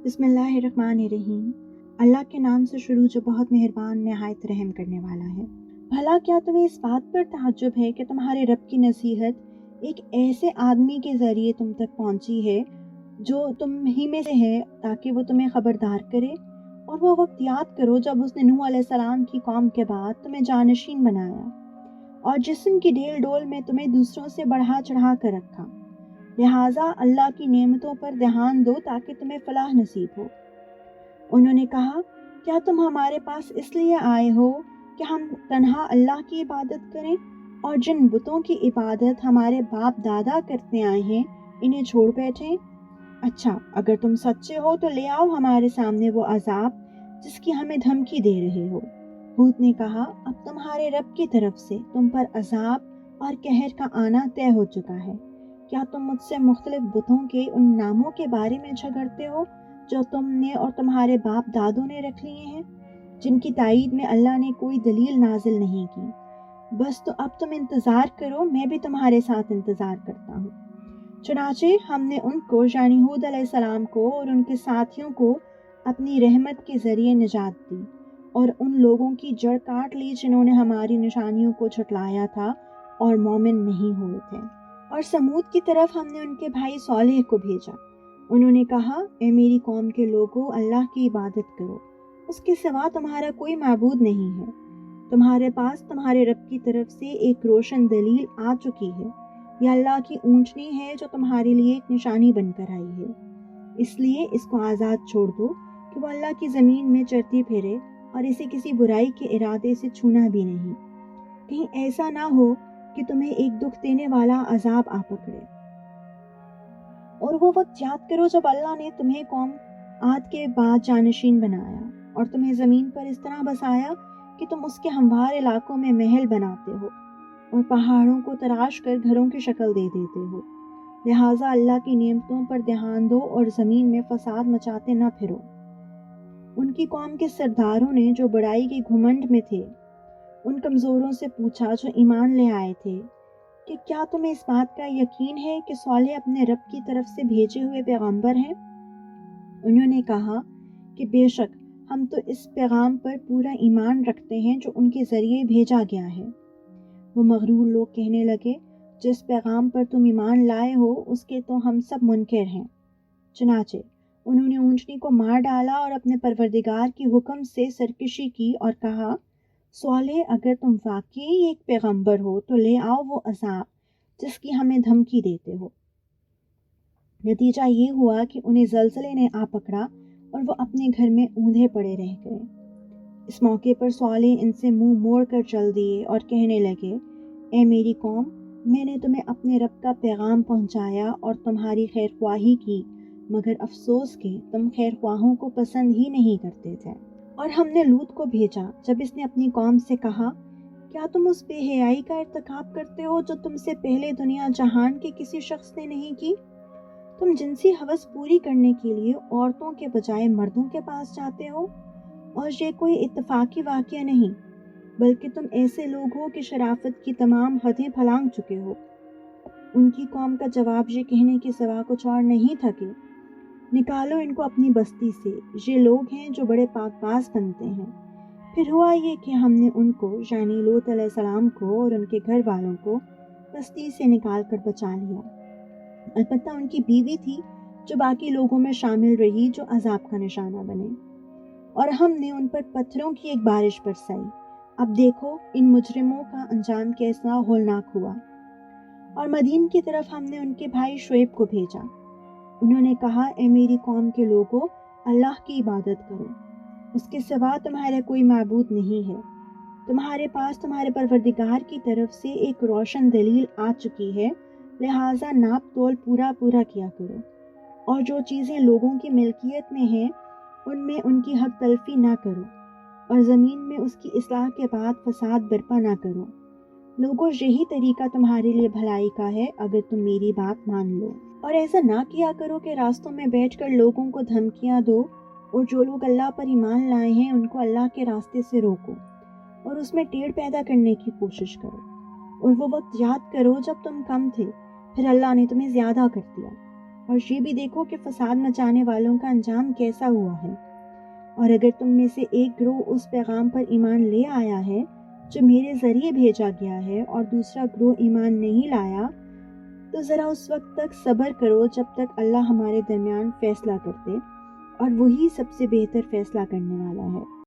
بسم اللہ الرحمن الرحیم۔ اللہ کے نام سے شروع جو بہت مہربان نہایت رحم کرنے والا ہے۔ بھلا کیا تمہیں اس بات پر تعجب ہے کہ تمہارے رب کی نصیحت ایک ایسے آدمی کے ذریعے تم تک پہنچی ہے جو تم ہی میں سے ہے، تاکہ وہ تمہیں خبردار کرے؟ اور وہ وقت یاد کرو جب اس نے نوح علیہ السلام کی قوم کے بعد تمہیں جانشین بنایا اور جسم کی ڈیل ڈول میں تمہیں دوسروں سے بڑھا چڑھا کر رکھا۔ لہٰذا اللہ کی نعمتوں پر دھیان دو تاکہ تمہیں فلاح نصیب ہو۔ انہوں نے کہا، کیا تم ہمارے پاس اس لیے آئے ہو کہ ہم تنہا اللہ کی عبادت کریں اور جن بتوں کی عبادت ہمارے باپ دادا کرتے آئے ہیں انہیں چھوڑ بیٹھیں؟ اچھا، اگر تم سچے ہو تو لے آؤ ہمارے سامنے وہ عذاب جس کی ہمیں دھمکی دے رہے ہو۔ ہود نے کہا، اب تمہارے رب کی طرف سے تم پر عذاب اور قہر کا آنا طے ہو چکا ہے۔ کیا تم مجھ سے مختلف بتوں کے ان ناموں کے بارے میں جھگڑتے ہو جو تم نے اور تمہارے باپ دادوں نے رکھ لیے ہیں، جن کی تائید میں اللہ نے کوئی دلیل نازل نہیں کی؟ بس تو اب تم انتظار کرو، میں بھی تمہارے ساتھ انتظار کرتا ہوں۔ چنانچہ ہم نے ان کو یعنی ہود علیہ السلام کو اور ان کے ساتھیوں کو اپنی رحمت کے ذریعے نجات دی اور ان لوگوں کی جڑ کاٹ لی جنہوں نے ہماری نشانیوں کو جھٹلایا تھا اور مومن نہیں ہوئے تھے۔ اور سمود کی طرف ہم نے ان کے بھائی صالح کو بھیجا۔ انہوں نے کہا، اے میری قوم کے لوگو، اللہ کی عبادت کرو، اس کے سوا تمہارا کوئی معبود نہیں ہے۔ تمہارے پاس تمہارے رب کی طرف سے ایک روشن دلیل آ چکی ہے، یہ اللہ کی اونچنی ہے جو تمہارے لیے ایک نشانی بن کر آئی ہے۔ اس لیے اس کو آزاد چھوڑ دو کہ وہ اللہ کی زمین میں چرتی پھرے اور اسے کسی برائی کے ارادے سے چھونا بھی نہیں، کہیں ایسا نہ ہو کہ تمہیں ایک دکھ دینے والا عذاب آ پکڑے۔ اور وہ وقت یاد کرو جب اللہ نے تمہیں قوم عاد کے بعد جانشین بنایا اور تمہیں زمین پر اس طرح بسایا کہ تم اس کے ہموار علاقوں میں محل بناتے ہو اور پہاڑوں کو تراش کر گھروں کی شکل دے دیتے ہو۔ لہٰذا اللہ کی نعمتوں پر دھیان دو اور زمین میں فساد مچاتے نہ پھرو۔ ان کی قوم کے سرداروں نے جو بڑائی کے گھمنڈ میں تھے ان کمزوروں سے پوچھا جو ایمان لے آئے تھے کہ کیا تمہیں اس بات کا یقین ہے کہ صالح اپنے رب کی طرف سے بھیجے ہوئے پیغمبر ہیں؟ انہوں نے کہا کہ بے شک ہم تو اس پیغام پر پورا ایمان رکھتے ہیں جو ان کے ذریعے بھیجا گیا ہے۔ وہ مغرور لوگ کہنے لگے، جس پیغام پر تم ایمان لائے ہو اس کے تو ہم سب منکر ہیں۔ چنانچہ انہوں نے اونچنی کو مار ڈالا اور اپنے پروردگار کی حکم سے سرکشی کی اور کہا، صالح اگر تم واقعی ایک پیغمبر ہو تو لے آؤ وہ عذاب جس کی ہمیں دھمکی دیتے ہو۔ نتیجہ یہ ہوا کہ انہیں زلزلے نے آ پکڑا اور وہ اپنے گھر میں اوندھے پڑے رہ گئے۔ اس موقع پر صالح ان سے منہ موڑ کر چل دیے اور کہنے لگے، اے میری قوم، میں نے تمہیں اپنے رب کا پیغام پہنچایا اور تمہاری خیر خواہی کی، مگر افسوس کہ تم خیر خواہوں کو پسند ہی نہیں کرتے تھے۔ اور ہم نے لوط کو بھیجا جب اس نے اپنی قوم سے کہا، کیا تم اس بے حیائی کا ارتکاب کرتے ہو جو تم سے پہلے دنیا جہان کے کسی شخص نے نہیں کی؟ تم جنسی ہوس پوری کرنے کے لیے عورتوں کے بجائے مردوں کے پاس جاتے ہو، اور یہ کوئی اتفاقی واقعہ نہیں، بلکہ تم ایسے لوگ ہو کہ شرافت کی تمام حدیں پھلانگ چکے ہو۔ ان کی قوم کا جواب یہ کہنے کے سوا کچھ اور نہیں تھا کہ نکالو ان کو اپنی بستی سے، یہ لوگ ہیں جو بڑے پاک باز بنتے ہیں۔ پھر ہوا یہ کہ ہم نے ان کو یعنی لوط علیہ السلام کو اور ان کے گھر والوں کو بستی سے نکال کر بچا لیا۔ البتہ ان کی بیوی تھی جو باقی لوگوں میں شامل رہی جو عذاب کا نشانہ بنے، اور ہم نے ان پر پتھروں کی ایک بارش برسائی۔ اب دیکھو ان مجرموں کا انجام کیسا ہولناک ہوا۔ اور مدین کی طرف ہم نے ان کے بھائی شعیب کو بھیجا۔ انہوں نے کہا، اے میری قوم کے لوگو، اللہ کی عبادت کرو، اس کے سوا تمہارا کوئی معبود نہیں ہے۔ تمہارے پاس تمہارے پروردگار کی طرف سے ایک روشن دلیل آ چکی ہے، لہٰذا ناپ تول پورا پورا کیا کرو، اور جو چیزیں لوگوں کی ملکیت میں ہیں ان میں ان کی حق تلفی نہ کرو، اور زمین میں اس کی اصلاح کے بعد فساد برپا نہ کرو۔ لوگوں، یہی طریقہ تمہارے لیے بھلائی کا ہے اگر تم میری بات مان لو۔ اور ایسا نہ کیا کرو کہ راستوں میں بیٹھ کر لوگوں کو دھمکیاں دو، اور جو لوگ اللہ پر ایمان لائے ہیں ان کو اللہ کے راستے سے روکو اور اس میں ٹیڑھ پیدا کرنے کی کوشش کرو۔ اور وہ وقت یاد کرو جب تم کم تھے، پھر اللہ نے تمہیں زیادہ کر دیا، اور یہ بھی دیکھو کہ فساد مچانے والوں کا انجام کیسا ہوا ہے۔ اور اگر تم میں سے ایک گروہ اس پیغام پر ایمان لے آیا ہے جو میرے ذریعے بھیجا گیا ہے اور دوسرا گروہ ایمان نہیں لایا، تو ذرا اس وقت تک صبر کرو جب تک اللہ ہمارے درمیان فیصلہ کرتے، اور وہی سب سے بہتر فیصلہ کرنے والا ہے۔